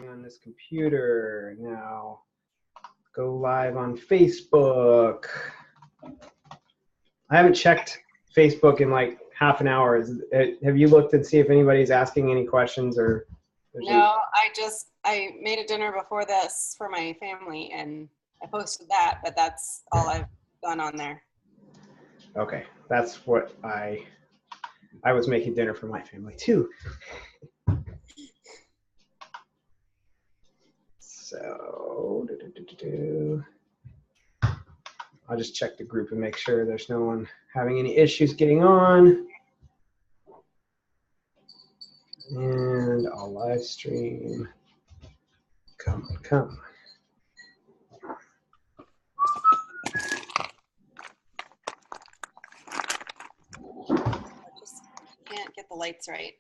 on this computer. Now go live on Facebook. I haven't checked Facebook in like half an hour. Have you looked and see if anybody's asking any questions or? No, I made a dinner before this for my family and I posted that, but that's all I've done on there. Okay, that's what I was making dinner for my family too. So, I'll just check the group and make sure there's no one having any issues getting on. And I'll live stream. Come. I just can't get the lights right.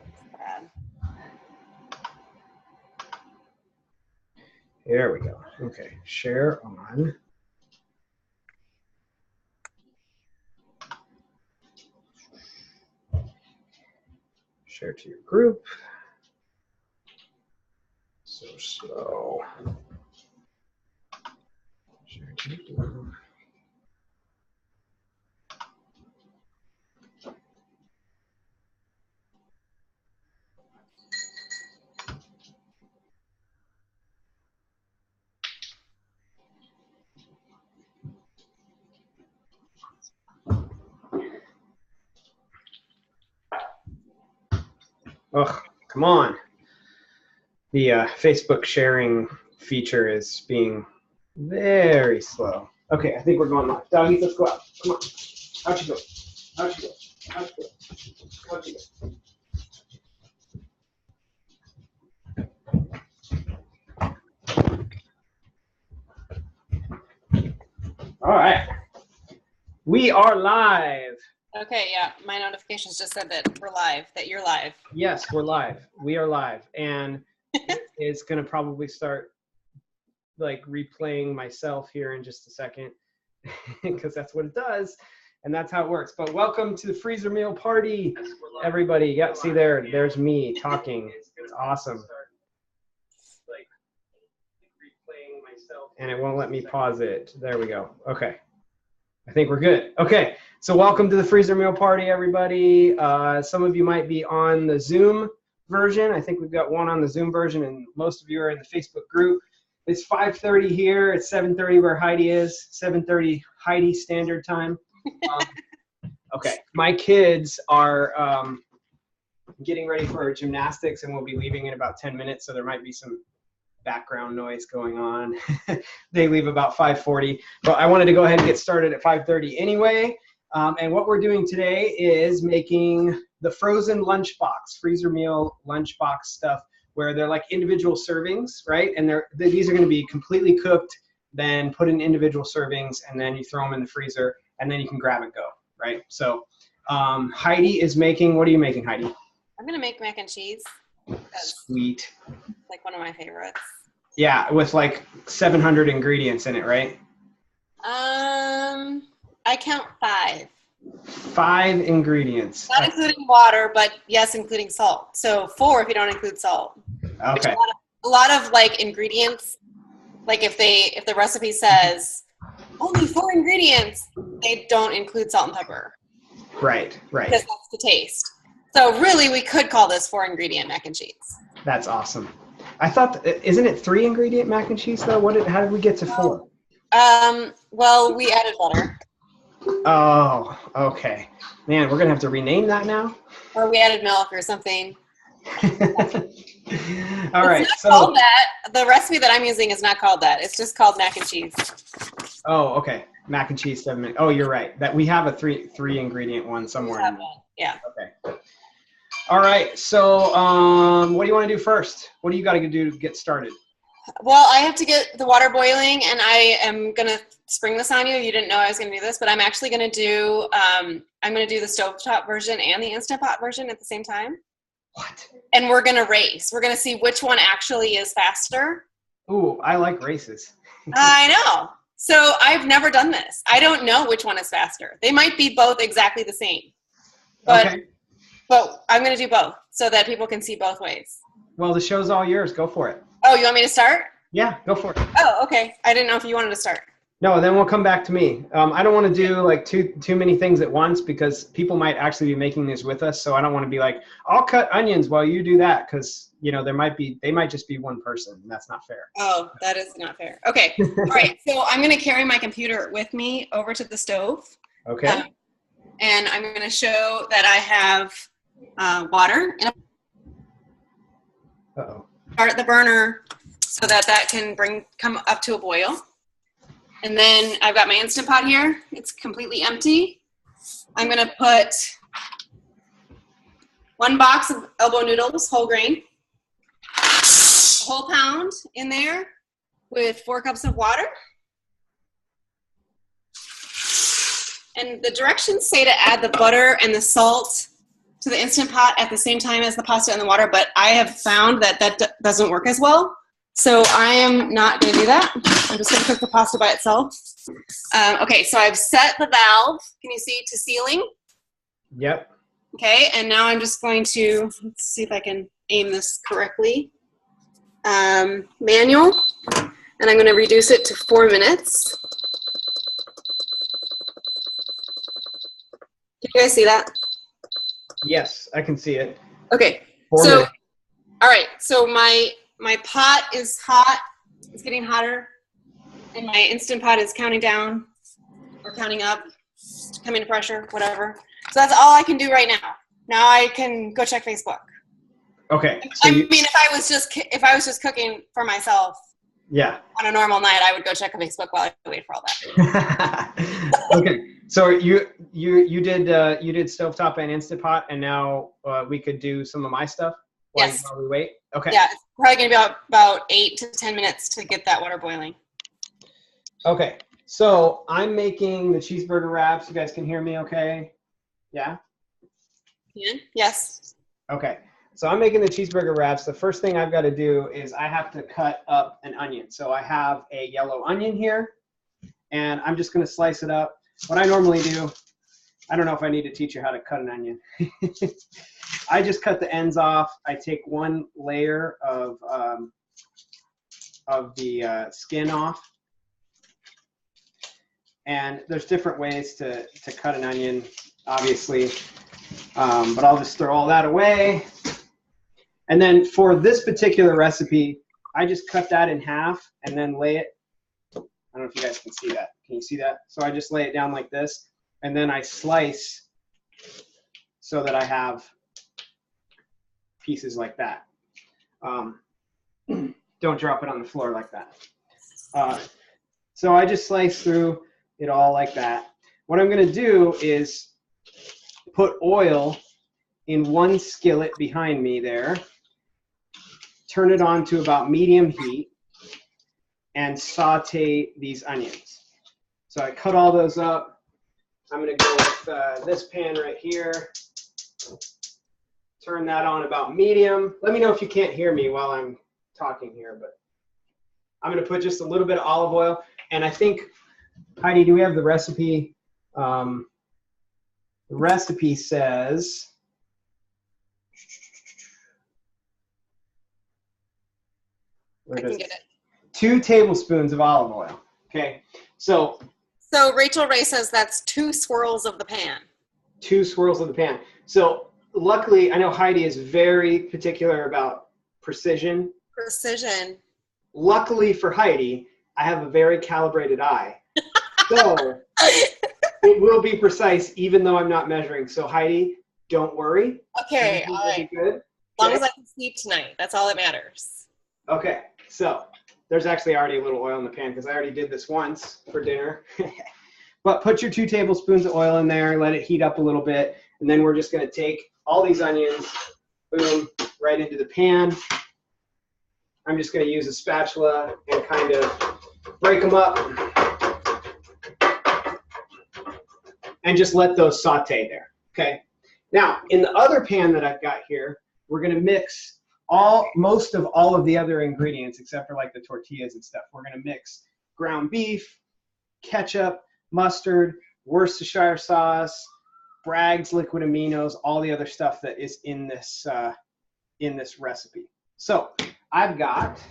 It's bad. There we go. Okay, share on. Share to your group. So slow. Share to your group. Oh, come on. The Facebook sharing feature is being very slow. Okay, I think we're going live. Doggy, let's go out. Come on. Out you go. Out you go. Out you go. Out you go. All right. We are live. Okay, yeah, my notifications just said that we're live, that you're live. Yes, we're live. We are live. And it's going to probably start like replaying myself here in just a second because that's what it does. And that's how it works. But welcome to the freezer meal party, everybody. Yeah, see there's me talking. It's awesome. And it won't let me pause it. There we go. Okay. I think we're good. Okay, so welcome to the freezer meal party, everybody. Some of you might be on the Zoom version. I think we've got one on the Zoom version, and most of you are in the Facebook group. It's 5:30 here. It's 7:30 where Heidi is. 7:30 Heidi Standard Time. Okay, my kids are getting ready for gymnastics, and we'll be leaving in about 10 minutes, so there might be some background noise going on. They leave about 5:40, but I wanted to go ahead and get started at 5:30 anyway. And what we're doing today is making the frozen lunchbox, freezer meal lunchbox stuff, where they're like individual servings, right? And these are going to be completely cooked, then put in individual servings, and then you throw them in the freezer, and then you can grab and go, right? So Heidi is making, what are you making, Heidi? I'm going to make mac and cheese. Sweet. Like one of my favorites. Yeah, with like 700 ingredients in it, right? I count 5. 5 ingredients. Not including water, but yes, including salt. So 4 if you don't include salt. Okay. A lot of like ingredients, like if the recipe says only 4 ingredients, they don't include salt and pepper. Right. Because that's the taste. So really, we could call this 4 ingredient mac and cheese. That's awesome. I thought, isn't it 3 ingredient mac and cheese though? How did we get to 4? Well, we added butter. Oh, okay. Man, we're gonna have to rename that now. Or we added milk or something. All right. It's not called that. The recipe that I'm using is not called that. It's just called mac and cheese. Oh, okay. Mac and cheese 7 minutes. Oh, you're right. That we have a three ingredient one somewhere. Yeah. Okay. All right. So, what do you want to do first? What do you got to do to get started? Well, I have to get the water boiling, and I am gonna spring this on you. You didn't know I was gonna do this, but I'm actually gonna do. I'm gonna do the stovetop version and the Instant Pot version at the same time. What? And we're gonna race. We're gonna see which one actually is faster. Ooh, I like races. I know. So I've never done this. I don't know which one is faster. They might be both exactly the same. But, okay. But I'm going to do both so that people can see both ways. Well, the show's all yours. Go for it. Oh, you want me to start? Yeah, go for it. Oh, okay. I didn't know if you wanted to start. No, then we'll come back to me. I don't want to do like too many things at once because people might actually be making these with us. So I don't want to be like, I'll cut onions while you do that, because they might just be one person, and that's not fair. Oh, that is not fair. Okay. All right. So I'm going to carry my computer with me over to the stove. Okay. And I'm going to show that I have water in a Uh-oh. start the burner so that can come up to a boil. And then I've got my Instant Pot here. It's completely empty. I'm going to put 1 box of elbow noodles, whole grain, a whole pound in there with 4 cups of water. And the directions say to add the butter and the salt to the Instant Pot at the same time as the pasta and the water, but I have found that doesn't work as well. So I am not going to do that. I'm just going to cook the pasta by itself. Okay, so I've set the valve, can you see, to sealing? Yep. Okay, and now I'm just going to, let's see if I can aim this correctly. Manual, and I'm going to reduce it to 4 minutes. Can you guys see that? Yes, I can see it. Okay, 4 minutes. All right, so my pot is hot. It's getting hotter. And my Instant Pot is counting down or counting up, coming to pressure, whatever. So that's all I can do right now. Now I can go check Facebook. Okay. So if I was just cooking for myself, yeah, on a normal night, I would go check Facebook while I wait for all that. Okay. So you did stovetop and Instant Pot, and now we could do some of my stuff while we wait. Okay. Yeah, it's probably gonna be about 8 to 10 minutes to get that water boiling. Okay. So I'm making the cheeseburger wraps. You guys can hear me okay? Yeah? Yeah? Yes. Okay. So I'm making the cheeseburger wraps. The first thing I've got to do is I have to cut up an onion. So I have a yellow onion here, and I'm just going to slice it up. What I normally do, I don't know if I need to teach you how to cut an onion. I just cut the ends off. I take 1 layer of the skin off. And there's different ways to cut an onion, obviously, but I'll just throw all that away. And then for this particular recipe, I just cut that in half and then lay it. I don't know if you guys can see that. Can you see that? So I just lay it down like this, and then I slice so that I have pieces like that. Don't drop it on the floor like that. So I just slice through it all like that. What I'm going to do is put oil in 1 skillet behind me there, turn it on to about medium heat, and saute these onions. So I cut all those up. I'm going to go with this pan right here. Turn that on about medium. Let me know if you can't hear me while I'm talking here, but I'm going to put just a little bit of olive oil. And I think, Heidi, do we have the recipe? The recipe says, I can get it. 2 tablespoons of olive oil. Okay, so Rachel Ray says that's 2 swirls of the pan. 2 swirls of the pan. So luckily, I know Heidi is very particular about precision. Precision. Luckily for Heidi, I have a very calibrated eye. So it will be precise even though I'm not measuring. So Heidi, don't worry. Okay, all right. Good. As long as I can sleep tonight, that's all that matters. Okay, so there's actually already a little oil in the pan because I already did this once for dinner. But put your 2 tablespoons of oil in there, let it heat up a little bit, and then we're just going to take all these onions, boom, right into the pan. I'm just going to use a spatula and kind of break them up and just let those saute there, okay? Now, in the other pan that I've got here, we're going to mix most of all of the other ingredients except for like the tortillas and stuff. We're going to mix ground beef, ketchup, mustard, Worcestershire sauce, Bragg's liquid aminos, all the other stuff that is in this recipe. So I've got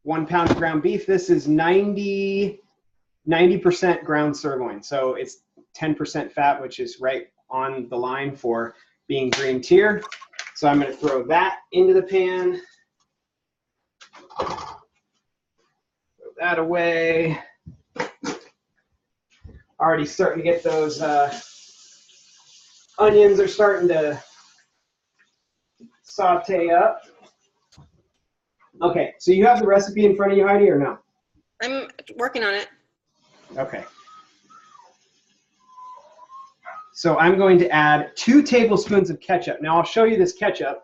1 pound of ground beef. This is 90% ground sirloin. So it's 10% fat, which is right on the line for being green tier. So I'm going to throw that into the pan. Throw that away. Already starting to get those onions are starting to saute up. Okay, so you have the recipe in front of you, Heidi, or no? I'm working on it. Okay. So I'm going to add 2 tablespoons of ketchup. Now I'll show you this ketchup.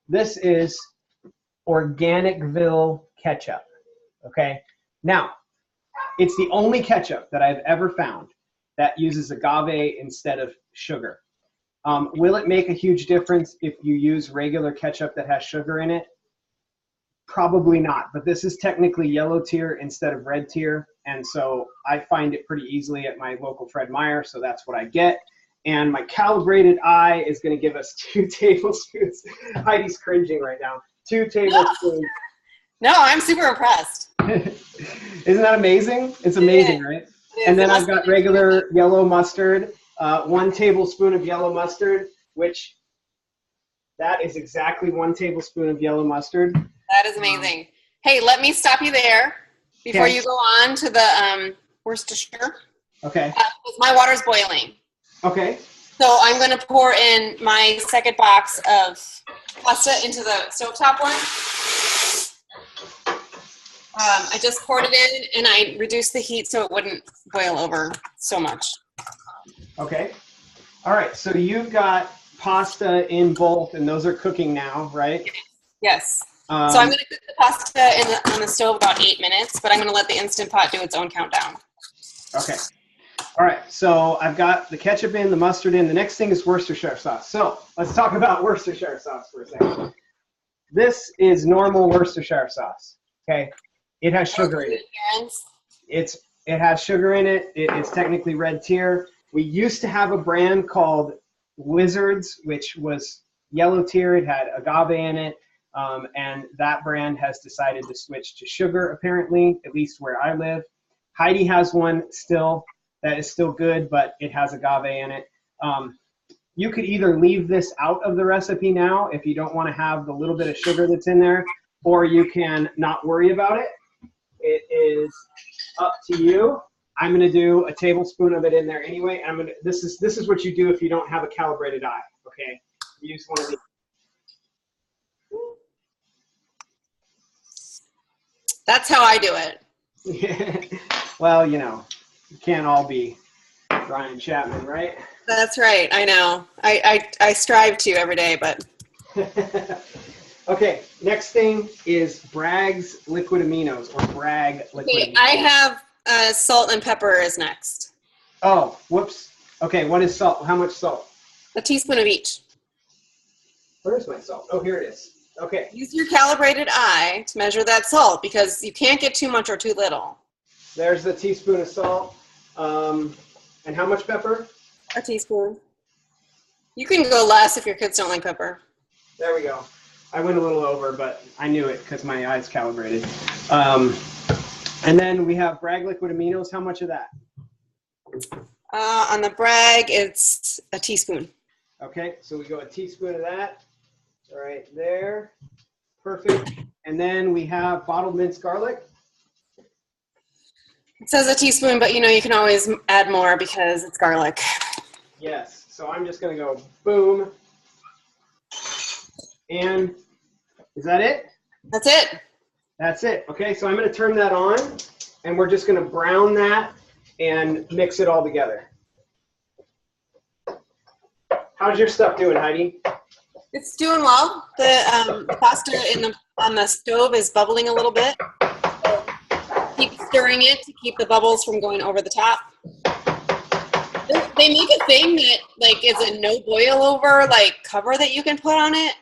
This is Organicville ketchup, okay? Now, it's the only ketchup that I've ever found that uses agave instead of sugar. Will it make a huge difference if you use regular ketchup that has sugar in it? Probably not, but this is technically yellow tier instead of red tier, and so I find it pretty easily at my local Fred Meyer, so that's what I get. And my calibrated eye is going to give us 2 tablespoons. Heidi's cringing right now. 2 tablespoons. No, I'm super impressed. Isn't that amazing? It's amazing, right? And then I've got regular yellow mustard, 1 tablespoon of yellow mustard, which that is exactly 1 tablespoon of yellow mustard. That is amazing. Hey, let me stop you there before you go on to the Worcestershire. Okay. My water's boiling. Okay. So I'm going to pour in my second box of pasta into the stovetop one. I just poured it in and I reduced the heat so it wouldn't boil over so much. Okay. All right. So you've got pasta in both and those are cooking now, right? Yes. So I'm going to cook the pasta on the stove about 8 minutes, but I'm going to let the Instant Pot do its own countdown. Okay. All right. So I've got the ketchup in, the mustard in. The next thing is Worcestershire sauce. So let's talk about Worcestershire sauce for a second. This is normal Worcestershire sauce. Okay. It has sugar in it. It has sugar in it. It's technically red tier. We used to have a brand called Wizards, which was yellow tier. It had agave in it. And that brand has decided to switch to sugar, apparently, at least where I live. Heidi has one still that is still good, but it has agave in it. You could either leave this out of the recipe now if you don't want to have the little bit of sugar that's in there, or you can not worry about it. It is up to you. I'm going to do a tablespoon of it in there anyway. This is what you do if you don't have a calibrated eye. Okay, use one of these. That's how I do it. Well, you know, you can't all be Brian Chapman, right? That's right. I know. I strive to every day, but. Okay, next thing is Bragg's liquid aminos, or Bragg liquid aminos. I have salt and pepper is next. Oh, whoops. Okay, what is salt? How much salt? A teaspoon of each. Where's my salt? Oh, here it is. Okay. Use your calibrated eye to measure that salt because you can't get too much or too little. There's the teaspoon of salt. And how much pepper? A teaspoon. You can go less if your kids don't like pepper. There we go. I went a little over, but I knew it because my eye's calibrated. And then we have Bragg liquid aminos. How much of that? On the Bragg, it's a teaspoon. Okay, so we go a teaspoon of that. Right there. Perfect. And then we have bottled minced garlic. It says a teaspoon, but you know you can always add more because it's garlic. Yes. So I'm just going to go boom. And is that it? That's it. That's it. Okay, so I'm going to turn that on, and we're just going to brown that and mix it all together. How's your stuff doing, Heidi? It's doing well. The pasta on the stove is bubbling a little bit. So keep stirring it to keep the bubbles from going over the top. They make a thing that like is a no boil over like cover that you can put on it.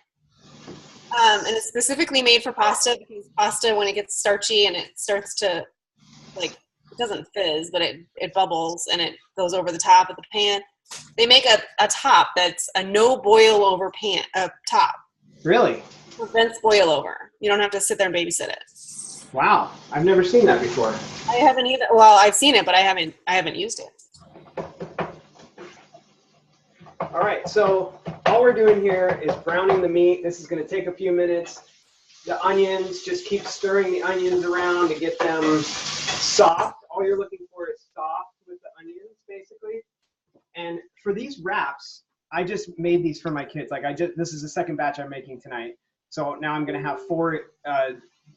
And it's specifically made for pasta because pasta, when it gets starchy and it starts to, like, it doesn't fizz, but it bubbles and it goes over the top of the pan. they make a top that's a no boil over pan top. Really? Prevents boil over. You don't have to sit there and babysit it. Wow, I've never seen that before. I haven't either. Well, I've seen it, but I haven't used it. All right, so all we're doing here is browning the meat. This is going to take a few minutes. The onions, just keep stirring the onions around to get them soft. All you're looking for is soft with the onions, basically. And for these wraps, I just made these for my kids. This is the second batch I'm making tonight. So now I'm going to have 4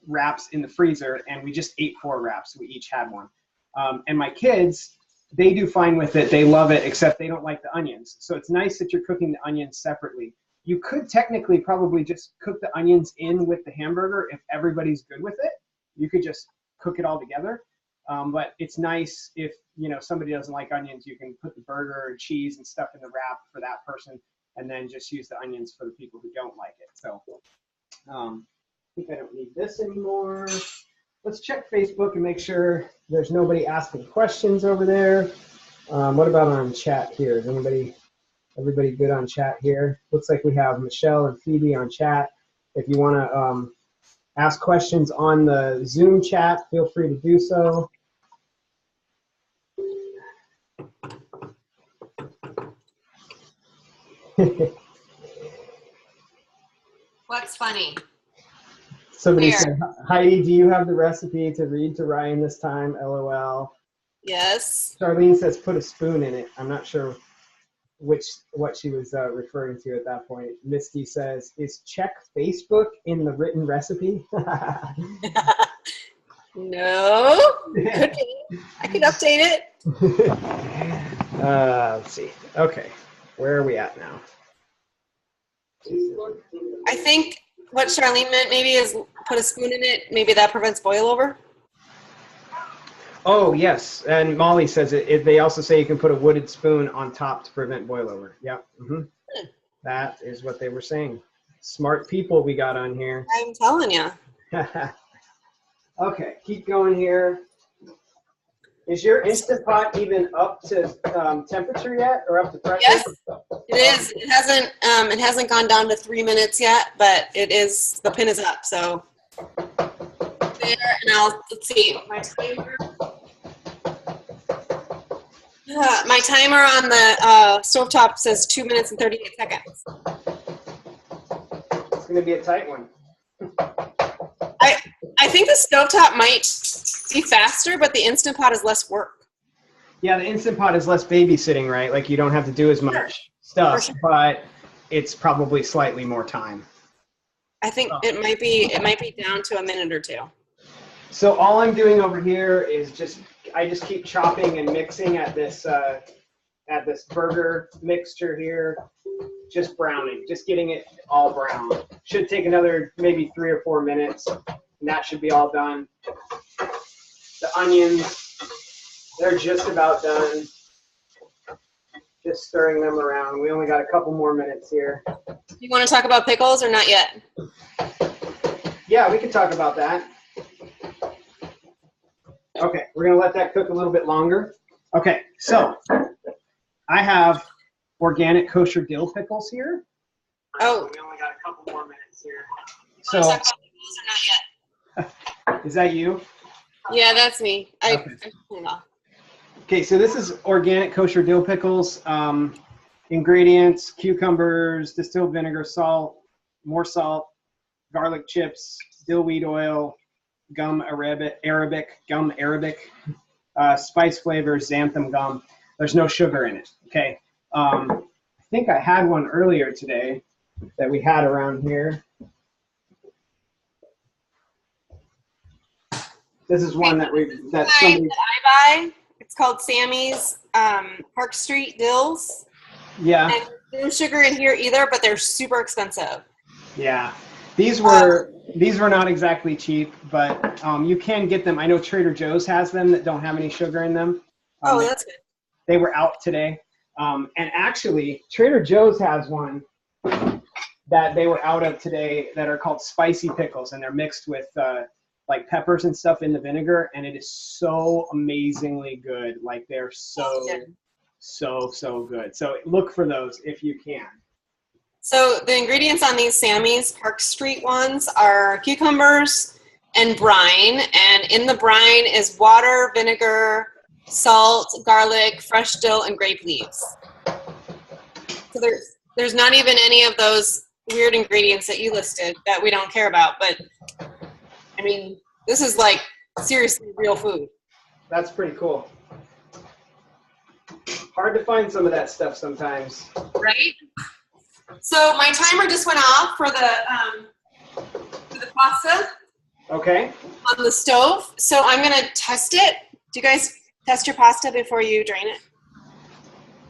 wraps in the freezer, and we just ate 4 wraps. We each had one. And my kids, they do fine with it. They love it, except they don't like the onions. So it's nice that you're cooking the onions separately. You could technically probably just cook the onions in with the hamburger if everybody's good with it. You could just cook it all together. But it's nice if, somebody doesn't like onions, you can put the burger and cheese and stuff in the wrap for that person, and then just use the onions for the people who don't like it. So I think I don't need this anymore. Let's check Facebook and make sure there's nobody asking questions over there. What about on chat here? Is everybody good on chat here? Looks like we have Michelle and Phoebe on chat. If you want to ask questions on the Zoom chat, feel free to do so. What's funny? Somebody said, Heidi, do you have the recipe to read to Ryan this time? LOL. Yes. Charlene says, put a spoon in it. I'm not sure what she was referring to at that point. Misty says, is check Facebook in the written recipe? No. Could be. I could update it. Let's see. Okay. Where are we at now? I think what Charlene meant maybe is put a spoon in it. Maybe that prevents boil over. Oh, yes. And Molly says they also say you can put a wooded spoon on top to prevent boil over. Yep. Mm-hmm. That is what they were saying. Smart people we got on here. I'm telling you. Okay, keep going here. Is your Instant Pot even up to temperature yet, or up to pressure? Yes, it is. It hasn't gone down to 3 minutes yet, but it is. The pin is up. So there, and let's see. My timer on the stovetop says 2 minutes and 38 seconds. It's going to be a tight one. I think the stovetop might be faster, but the Instant Pot is less work. Yeah, the Instant Pot is less babysitting, right? Like you don't have to do as much stuff, but it's probably slightly more time. I think it might be down to a minute or 2. So all I'm doing over here is I just keep chopping and mixing at this burger mixture here, just browning, just getting it all brown. Should take another maybe 3 or 4 minutes, and that should be all done. The onions, they're just about done. Just stirring them around. We only got a couple more minutes here. You want to talk about pickles or not yet? Yeah, we can talk about that. Okay, we're going to let that cook a little bit longer. Okay, so I have organic kosher dill pickles here. Oh. We only got a couple more minutes here. So, talk about pickles or not yet? Is that you? Yeah, that's me. Okay, so this is organic kosher dill pickles. Ingredients: cucumbers, distilled vinegar, salt, more salt, garlic chips, dill weed oil, gum Arabic, spice flavors, xanthan gum. There's no sugar in it. Okay. I think I had one earlier today that we had around here. This is one that somebody. That I buy. It's called Sammy's Park Street Dills. Yeah. And there's no sugar in here either, but they're super expensive. Yeah. These were not exactly cheap, but you can get them. I know Trader Joe's has them that don't have any sugar in them. That's good. They were out today. And actually, Trader Joe's has one that they were out of today that are called spicy pickles, and they're mixed with like peppers and stuff in the vinegar, and it is so amazingly good. Like they're so So good. So look for those if you can. So the ingredients on these Sammy's Park Street ones are cucumbers and brine. And in the brine is water, vinegar, salt, garlic, fresh dill, and grape leaves. So there's not even any of those weird ingredients that you listed that we don't care about. But, I mean, this is like seriously real food. That's pretty cool. Hard to find some of that stuff sometimes. Right? So my timer just went off for the pasta. Okay. On the stove. So I'm going to test it. Do you guys test your pasta before you drain it?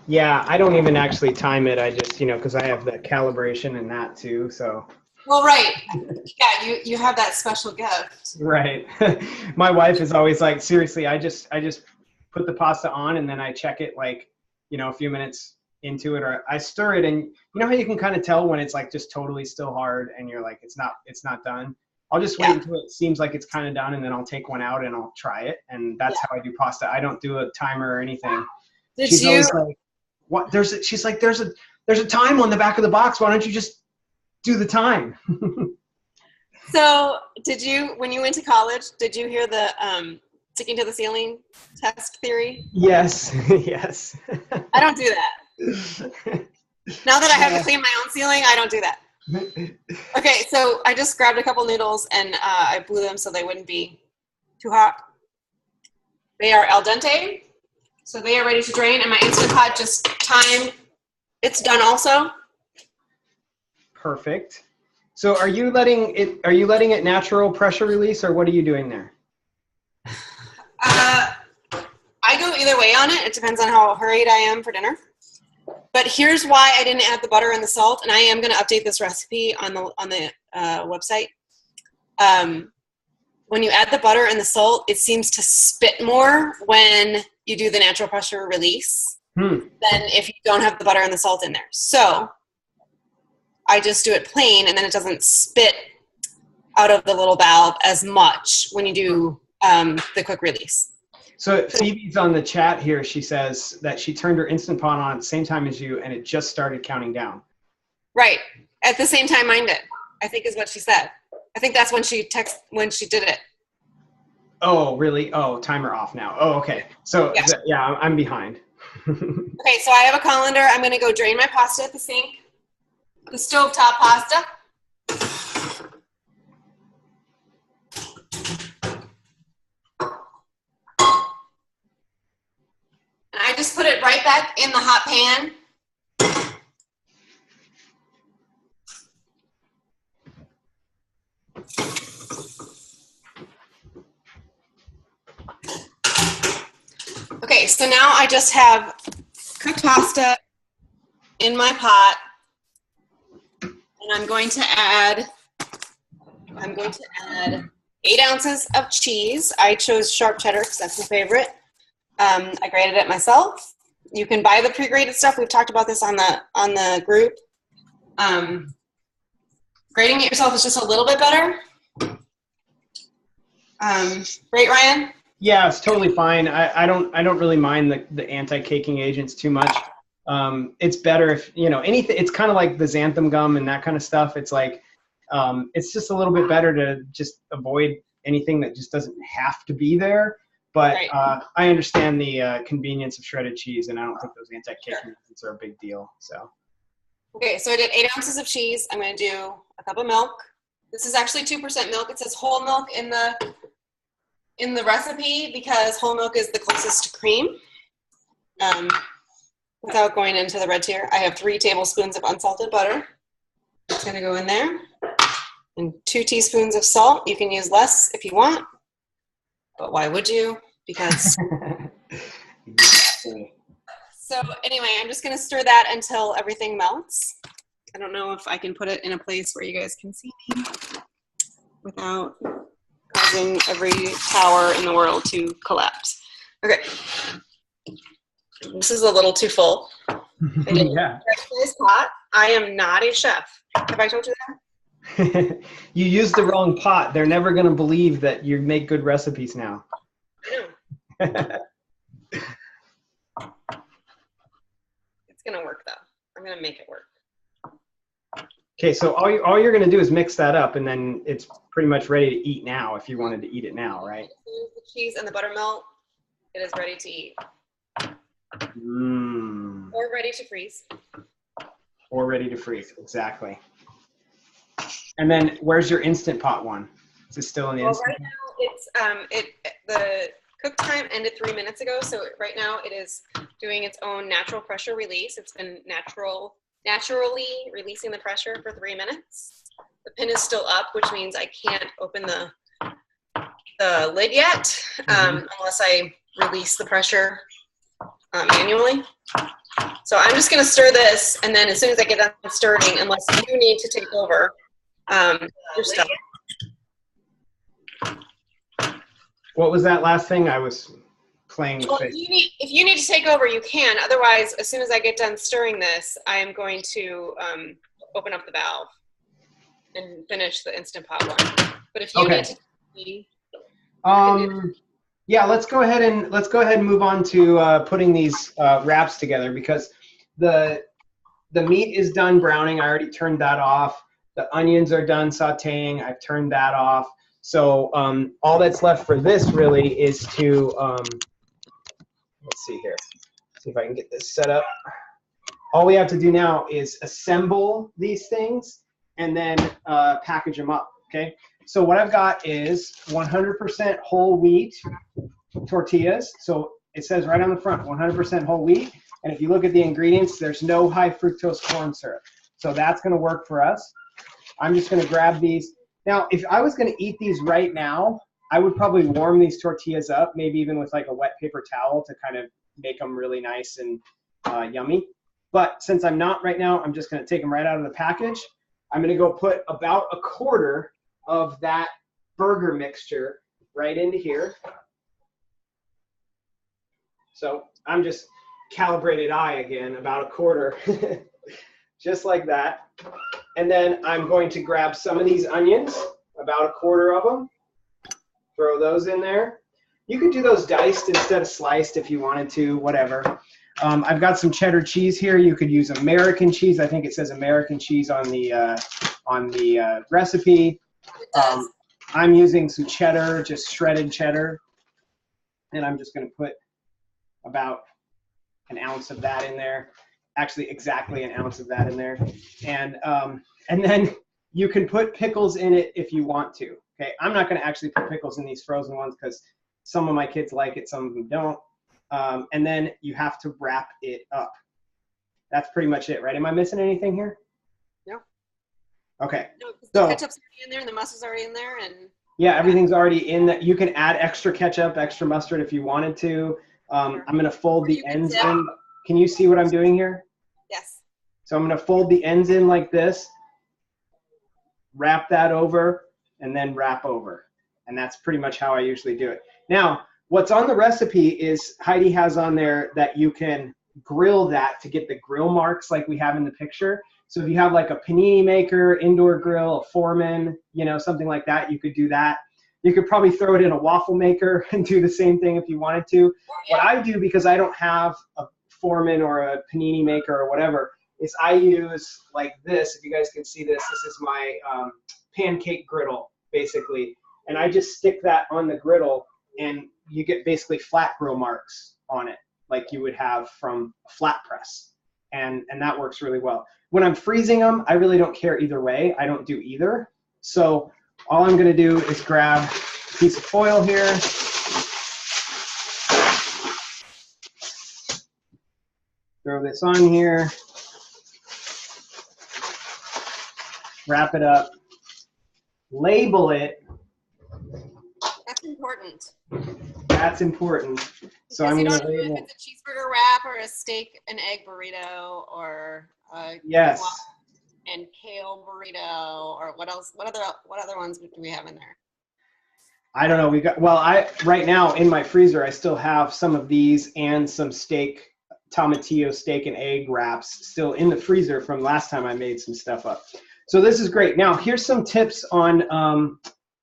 Yeah, I don't even actually time it. I just, because I have the calibration and that too, so. Well, right. Yeah, you have that special gift. Right. My wife is always like, seriously, I just put the pasta on and then I check it like, a few minutes into it, or I stir it, and you know how you can kind of tell when it's like just totally still hard and you're like, it's not done. I'll just wait until it seems like it's kind of done, and then I'll take one out and I'll try it. And that's how I do pasta. I don't do a timer or anything. She's always like, what? She's like, there's a time on the back of the box. Why don't you just do the time? So when you went to college, did you hear the sticking to the ceiling test theory? Yes. Yes. I don't do that. Now that I have to clean my own ceiling, I don't do that. Okay, so I just grabbed a couple noodles and I blew them so they wouldn't be too hot. They are al dente, so they are ready to drain, and my Instant Pot just timed. It's done also. Perfect. So are you letting it natural pressure release, or what are you doing there? I go either way on it. It depends on how hurried I am for dinner. But here's why I didn't add the butter and the salt, and I am going to update this recipe on the website. When you add the butter and the salt, it seems to spit more when you do the natural pressure release than if you don't have the butter and the salt in there. So I just do it plain, and then it doesn't spit out of the little valve as much when you do the quick release. So Phoebe's on the chat here. She says that she turned her Instant Pot on at the same time as you, and it just started counting down. Right. At the same time mine did, I think is what she said. I think that's when she did it. Oh, really? Oh, timer off now. Oh, okay. So, yeah, I'm behind. Okay, so I have a colander. I'm going to go drain my pasta at the sink. The stovetop pasta. And I just put it right back in the hot pan. Okay, so now I just have cooked pasta in my pot, and I'm going to add 8 ounces of cheese. I chose sharp cheddar because that's my favorite. I grated it myself. You can buy the pre-grated stuff. We've talked about this on the group. Grating it yourself is just a little bit better. Right, Ryan? Yeah, it's totally fine. I don't really mind the anti-caking agents too much. It's better if, anything. It's kind of like the xanthan gum and that kind of stuff. It's like, it's just a little bit better to just avoid anything that just doesn't have to be there. But right. I understand the convenience of shredded cheese, and I don't think those anti-caking agents are a big deal. So. Okay, so I did 8 ounces of cheese. I'm going to do a cup of milk. This is actually 2% milk. It says whole milk in the recipe because whole milk is the closest to cream. Without going into the red tier, I have 3 tablespoons of unsalted butter. It's going to go in there. And 2 teaspoons of salt. You can use less if you want. But why would you? Because. So anyway, I'm just going to stir that until everything melts. I don't know if I can put it in a place where you guys can see me without causing every tower in the world to collapse. Okay. This is a little too full. Yeah. This pot. I am not a chef. Have I told you that? You used the wrong pot. They're never going to believe that you make good recipes now. I know. gonna make it work. Okay, so all you're gonna do is mix that up, and then it's pretty much ready to eat now if you wanted to eat it now, right? As soon as the cheese and the buttermilk, it is ready to eat. Mmm. Or ready to freeze. Or ready to freeze, exactly. And then where's your Instant Pot one? Is it still in the Instant Right now it's the cook time ended 3 minutes ago, so right now it is doing its own natural pressure release. It's been naturally releasing the pressure for 3 minutes. The pin is still up, which means I can't open the lid yet unless I release the pressure manually. So I'm just going to stir this, and then as soon as I get done stirring, unless you need to take over your stuff. What was that last thing? I was playing with Well, if you need to take over, you can. Otherwise, as soon as I get done stirring this, I am going to open up the valve and finish the Instant Pot one. But if you need to, yeah, let's go ahead and move on to putting these wraps together, because the meat is done browning. I already turned that off. The onions are done sautéing. I've turned that off. So all that's left for this really is to, let's see here. See if I can get this set up. All we have to do now is assemble these things and then package them up, okay? So what I've got is 100% whole wheat tortillas. So it says right on the front, 100% whole wheat. And if you look at the ingredients, there's no high fructose corn syrup. So that's gonna work for us. I'm just gonna grab these. Now, if I was gonna eat these right now, I would probably warm these tortillas up, maybe even with like a wet paper towel to kind of make them really nice and yummy. But since I'm not right now, I'm just gonna take them right out of the package. I'm gonna go put about a quarter of that burger mixture right into here. So I'm just calibrated eye again, about a quarter, just like that. And then I'm going to grab some of these onions, about a quarter of them, throw those in there. You could do those diced instead of sliced if you wanted to, whatever. I've got some cheddar cheese here. You could use American cheese. I think it says American cheese on the recipe. I'm using some cheddar, just shredded cheddar. And I'm just going to put about an ounce of that in there. Actually, exactly an ounce of that in there. And then you can put pickles in it if you want to. Okay, I'm not going to actually put pickles in these frozen ones because some of my kids like it, some of them don't. And then you have to wrap it up. That's pretty much it, right? Am I missing anything here? No. Okay. No, so, the ketchup's already in there and the mustard's already in there, and yeah, everything's already in that. You can add extra ketchup, extra mustard if you wanted to. I'm going to fold the ends in. Can you see what I'm doing here? Yes. So I'm going to fold the ends in like this, wrap that over, and then wrap over. And that's pretty much how I usually do it. Now, what's on the recipe is Heidi has on there that you can grill that to get the grill marks like we have in the picture. So if you have like a panini maker, indoor grill, a Foreman, you know, something like that, you could do that. You could probably throw it in a waffle maker and do the same thing if you wanted to. What I do, because I don't have a Foreman or a panini maker or whatever, is I use like this. If you guys can see this, this is my pancake griddle, basically. And I just stick that on the griddle, and you get basically flat grill marks on it, like you would have from a flat press. And that works really well. When I'm freezing them, I really don't care either way. I don't do either. So all I'm going to do is grab a piece of foil here. Throw this on here. Wrap it up. Label it. That's important. That's important. So I'm you going don't to know label. if it's a cheeseburger wrap or a steak and egg burrito or a Yes. and kale burrito, or what else? What other ones do we have in there? I don't know. We got, well, right now in my freezer, I still have some of these and some steak, tomatillo steak and egg wraps still in the freezer from last time I made some stuff up. So this is great. Now here's some tips on,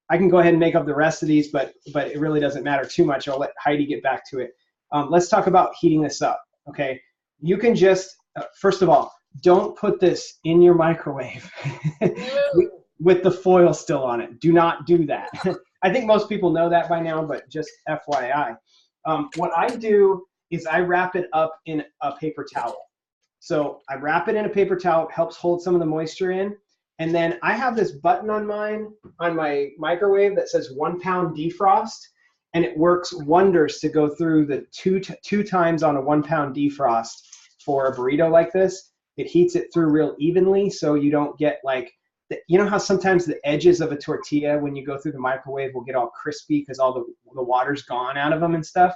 I can go ahead and make up the rest of these, but it really doesn't matter too much. I'll let Heidi get back to it. Let's talk about heating this up, okay? You can just, first of all, don't put this in your microwave with the foil still on it. Do not do that. I think most people know that by now, but just FYI. What I do is I wrap it up in a paper towel. So I wrap it in a paper towel, it helps hold some of the moisture in. And then I have this button on my microwave that says 1 pound defrost, and it works wonders to go through the two times on a 1 pound defrost for a burrito like this. It heats it through real evenly, so you don't get like, you know how sometimes the edges of a tortilla when you go through the microwave will get all crispy because all the water's gone out of them and stuff?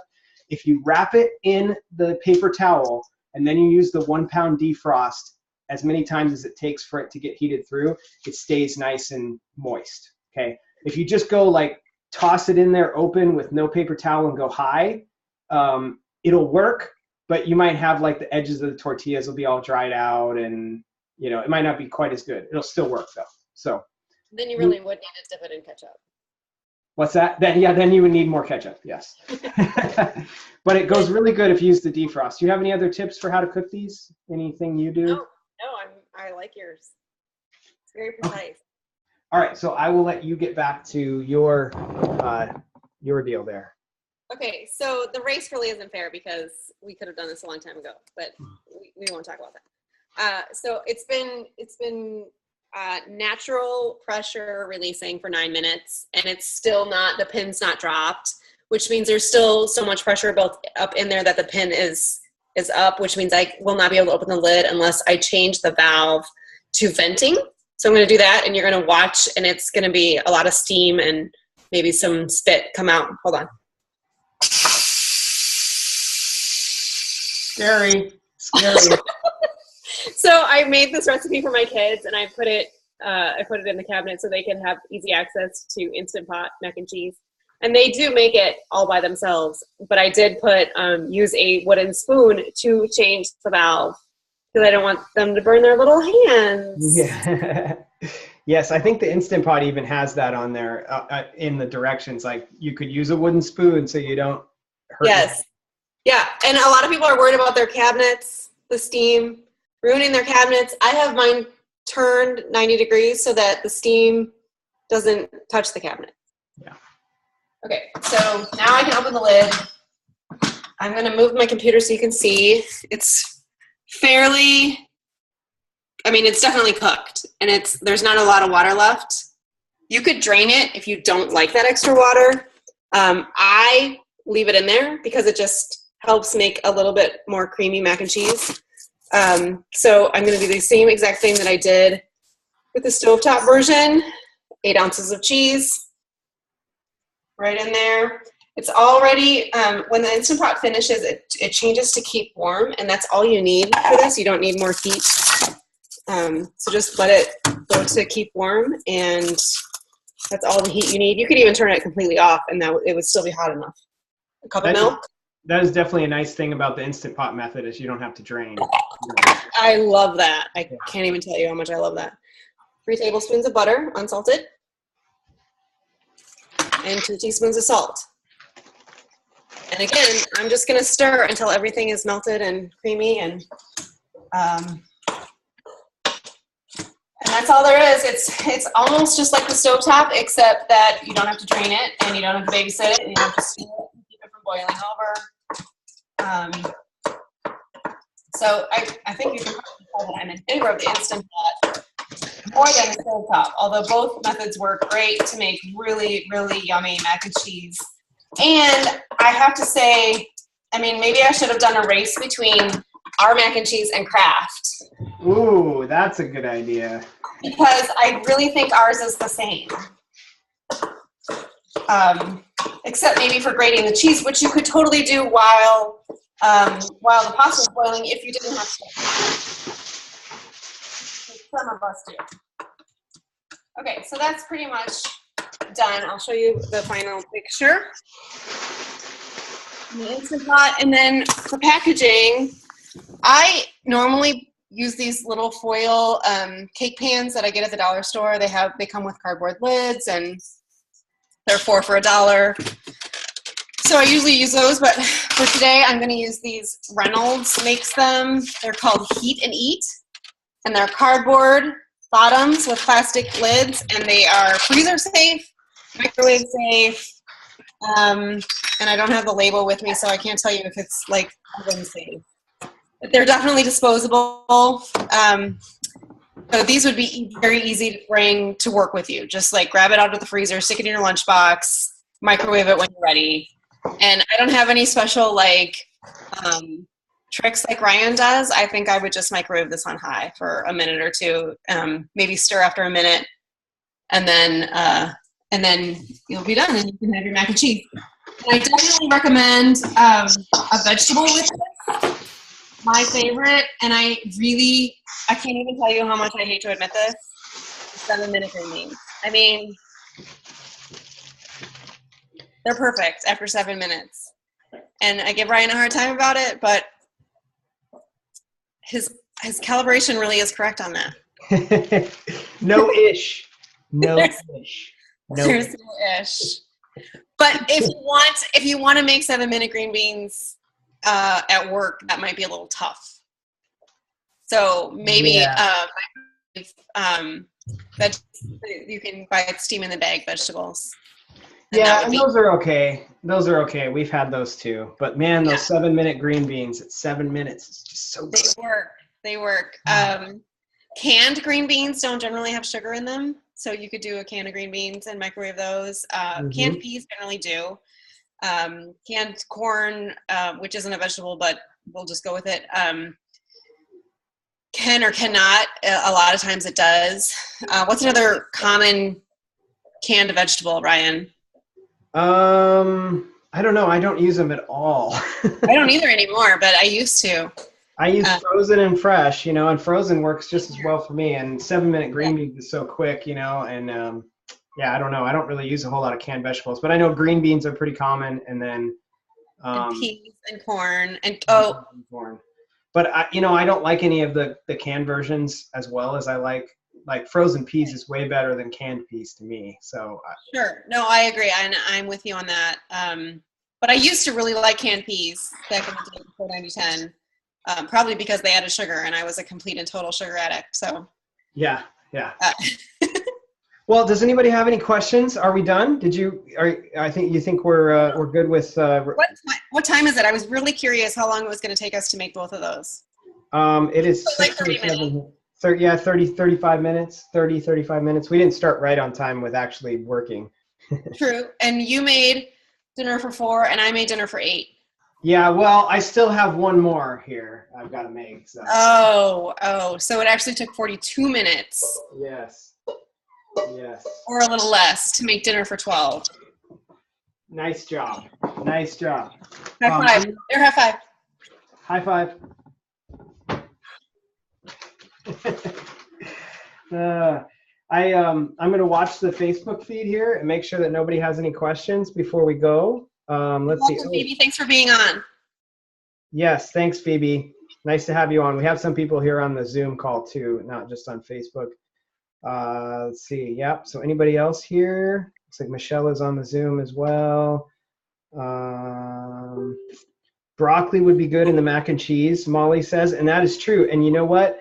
If you wrap it in the paper towel and then you use the 1 pound defrost as many times as it takes for it to get heated through, it stays nice and moist, okay? If you just go like toss it in there open with no paper towel and go high, it'll work, but you might have like the edges of the tortillas will be all dried out, and you know, it might not be quite as good. It'll still work though. So then you really would need to dip it in ketchup. What's that? Then you would need more ketchup, yes. But it goes really good if you use the defrost. Do you have any other tips for how to cook these? Anything you do? No, I like yours. It's very precise. Okay. All right, so I will let you get back to your deal there. Okay, so the race really isn't fair because we could have done this a long time ago, but we won't talk about that. So it's been natural pressure releasing for 9 minutes, and it's still not, the pin's not dropped, which means there's still so much pressure built up in there that the pin is up, which means I will not be able to open the lid unless I change the valve to venting. So I'm going to do that, and you're going to watch, and it's going to be a lot of steam and maybe some spit come out. Hold on. Scary. So I made this recipe for my kids, and I put it in the cabinet so they can have easy access to Instant Pot mac and cheese. And they do make it all by themselves, but I did use a wooden spoon to change the valve because I don't want them to burn their little hands. Yeah. Yes, I think the Instant Pot even has that on there in the directions. Like you could use a wooden spoon so you don't hurt. Yes. Yeah, and a lot of people are worried about their cabinets, the steam, ruining their cabinets. I have mine turned 90 degrees so that the steam doesn't touch the cabinet. Yeah. Okay, so now I can open the lid. I'm going to move my computer so you can see. It's fairly, it's definitely cooked, and there's not a lot of water left. You could drain it if you don't like that extra water. I leave it in there because it just helps make a little bit more creamy mac and cheese. So I'm going to do the same exact thing that I did with the stovetop version. 8 ounces of cheese right in there. It's already, when the Instant Pot finishes, it changes to keep warm, and that's all you need for this. You don't need more heat. So just let it go to keep warm, and that's all the heat you need. You could even turn it completely off, and it would still be hot enough. A cup of milk. That is definitely a nice thing about the Instant Pot method is you don't have to drain. I love that. I can't even tell you how much I love that. 3 tablespoons of butter, unsalted, and 2 teaspoons of salt. And again, I'm just going to stir until everything is melted and creamy, and that's all there is. It's almost just like the stovetop, except that you don't have to drain it, and you don't have to babysit it, and you don't have to steam it and keep it from boiling over. So I think you can probably tell that I'm in favor of the Instant Pot more than the stovetop, although both methods work great to make really, really yummy mac and cheese. And I have to say, maybe I should have done a race between our mac and cheese and Kraft. Ooh, that's a good idea. Because I really think ours is the same. Except maybe for grating the cheese, which you could totally do while the pasta is boiling if you didn't have to. Some of us do. Okay, so that's pretty much done. I'll show you the final picture. The Instant Pot, and then for packaging, I normally use these little foil cake pans that I get at the dollar store. They come with cardboard lids, and they're 4 for $1. So I usually use those, but for today I'm going to use these. Reynolds makes them. They're called Heat and Eat. and they're cardboard bottoms with plastic lids, and they are freezer safe, microwave safe, and I don't have the label with me, so I can't tell you if it's like oven safe. But they're definitely disposable. So these would be very easy to bring to work with you. Just like grab it out of the freezer, stick it in your lunchbox, microwave it when you're ready. And I don't have any special like tricks like Ryan does. I think I would just microwave this on high for a minute or two, maybe stir after a minute, and then you'll be done and you can have your mac and cheese. And I definitely recommend a vegetable with this. My favorite, and I can't even tell you how much I hate to admit this, 7-minute green beans. I mean, they're perfect after 7 minutes. And I give Ryan a hard time about it, but his calibration really is correct on that. No ish. No ish. No There's no ish. But if you want to make 7-minute green beans at work, that might be a little tough. So maybe that you can buy steam in the bag vegetables. And those are okay. Those are okay. We've had those too. But man, those 7-minute green beans at 7 minutes is just so good. They work. Canned green beans don't generally have sugar in them, so you could do a can of green beans and microwave those. Canned peas generally do. Canned corn, which isn't a vegetable, but we'll just go with it. Can or cannot. A lot of times it does. What's another common canned vegetable, Ryan? I don't know. I don't use them at all. I don't either anymore, but I used to. I use frozen and fresh, and frozen works just as well for me. And 7-minute green beans is so quick, and I don't know. I don't really use a whole lot of canned vegetables, but I know green beans are pretty common, and then and peas and corn and corn. But I don't like any of the canned versions as well as I like frozen peas is way better than canned peas to me. So sure, no, I agree. I'm with you on that. But I used to really like canned peas back in the day before 9010. Probably because they added sugar, and I was a complete and total sugar addict. So yeah. Well, does anybody have any questions? Are we done? I think we're good with. What time is it? I was really curious how long it was going to take us to make both of those. It is like 30 minutes. 35 minutes. 35 minutes. We didn't start right on time with actually working. True, and you made dinner for 4, and I made dinner for 8. Yeah, well, I still have one more here I've got to make. So. Oh, so it actually took 42 minutes. Yes. Or a little less to make dinner for 12. Nice job. High five. Your high five. High five. I'm going to watch the Facebook feed here and make sure that nobody has any questions before we go. Let's see. Phoebe, thanks for being on. Yes, thanks, Phoebe. Nice to have you on. We have some people here on the Zoom call too, not just on Facebook. Let's see. Yep. So anybody else here? Looks like Michelle is on the Zoom as well. Broccoli would be good in the mac and cheese, Molly says, and that is true. And you know what?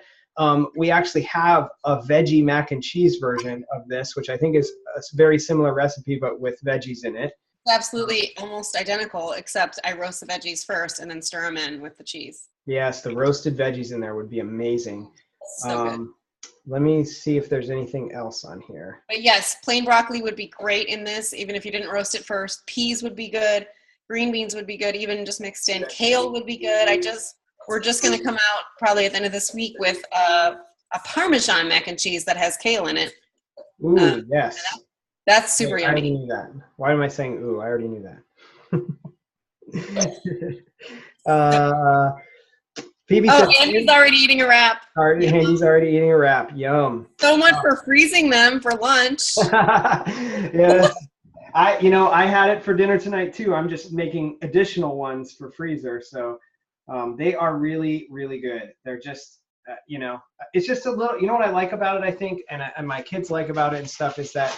We actually have a veggie mac and cheese version of this, which I think is a very similar recipe, but with veggies in it. Absolutely almost identical, except I roast the veggies first and then stir them in with the cheese. Yes, the roasted veggies in there would be amazing. So good. Let me see if there's anything else on here. But yes, plain broccoli would be great in this, even if you didn't roast it first. Peas would be good. Green beans would be good, even just mixed in. Kale would be good. We're just going to come out probably at the end of this week with a Parmesan mac and cheese that has kale in it. Ooh, yes. That's super yummy. I already knew that. Why am I saying ooh? I already knew that. Phoebe said, Andy's already eating a wrap. Andy's already eating a wrap. Yum. So much for freezing them for lunch. Yes. I had it for dinner tonight too. I'm just making additional ones for freezer. So they are really, really good. They're just, it's just a little, what I like about it, I think, and my kids like about it and stuff is that,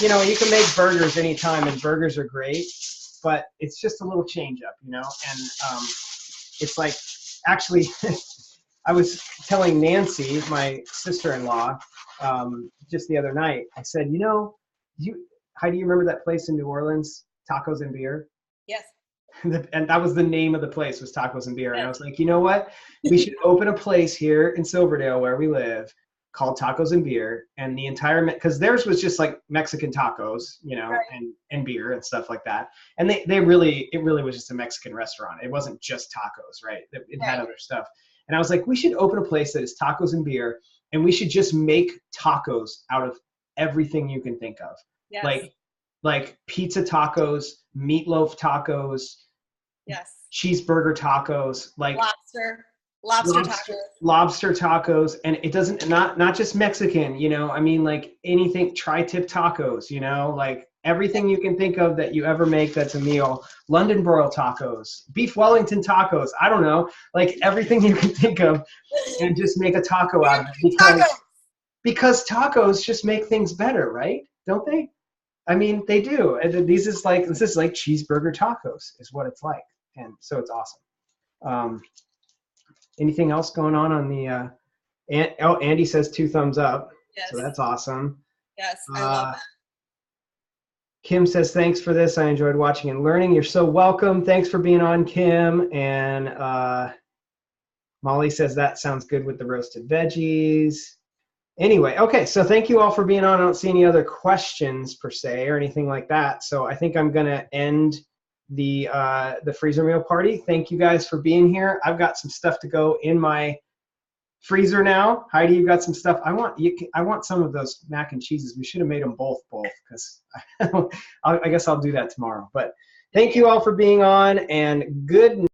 you can make burgers anytime and burgers are great, but it's just a little change up, and it's like, actually, I was telling Nancy, my sister-in-law, just the other night, I said, Heidi, you remember that place in New Orleans, Tacos and Beer? Yes. And that was the name of the place, was Tacos and Beer. Yes. And I was like, you know what? We should open a place here in Silverdale where we live called Tacos and Beer, and the entire, because theirs was just like Mexican tacos, Right. and beer and stuff like that. And it really was just a Mexican restaurant. It wasn't just tacos, right? It had other stuff. And I was like, we should open a place that is tacos and beer, and we should just make tacos out of everything you can think of. Yes. Like pizza tacos, meatloaf tacos, yes, cheeseburger tacos, like lobster tacos, and it doesn't, not just Mexican, I mean, like anything, tri-tip tacos, like everything you can think of that you ever make that's a meal. London broil tacos, beef Wellington tacos, I don't know, like everything you can think of, and just make a taco out of it, because tacos just make things better, right? Don't they? I mean, they do. And this is like cheeseburger tacos is what it's like, and so it's awesome. Anything else going on the Andy says 2 thumbs up. Yes. So that's awesome. Yes, I love that. Kim says, thanks for this. I enjoyed watching and learning. You're so welcome. Thanks for being on, Kim. And Molly says, that sounds good with the roasted veggies. Anyway, okay, so thank you all for being on. I don't see any other questions per se or anything like that. So I think I'm going to end the freezer meal party. Thank you guys for being here. I've got some stuff to go in my freezer now. Heidi, you got some stuff. I want some of those mac and cheeses. We should have made them both because I guess I'll do that tomorrow. But thank you all for being on, and good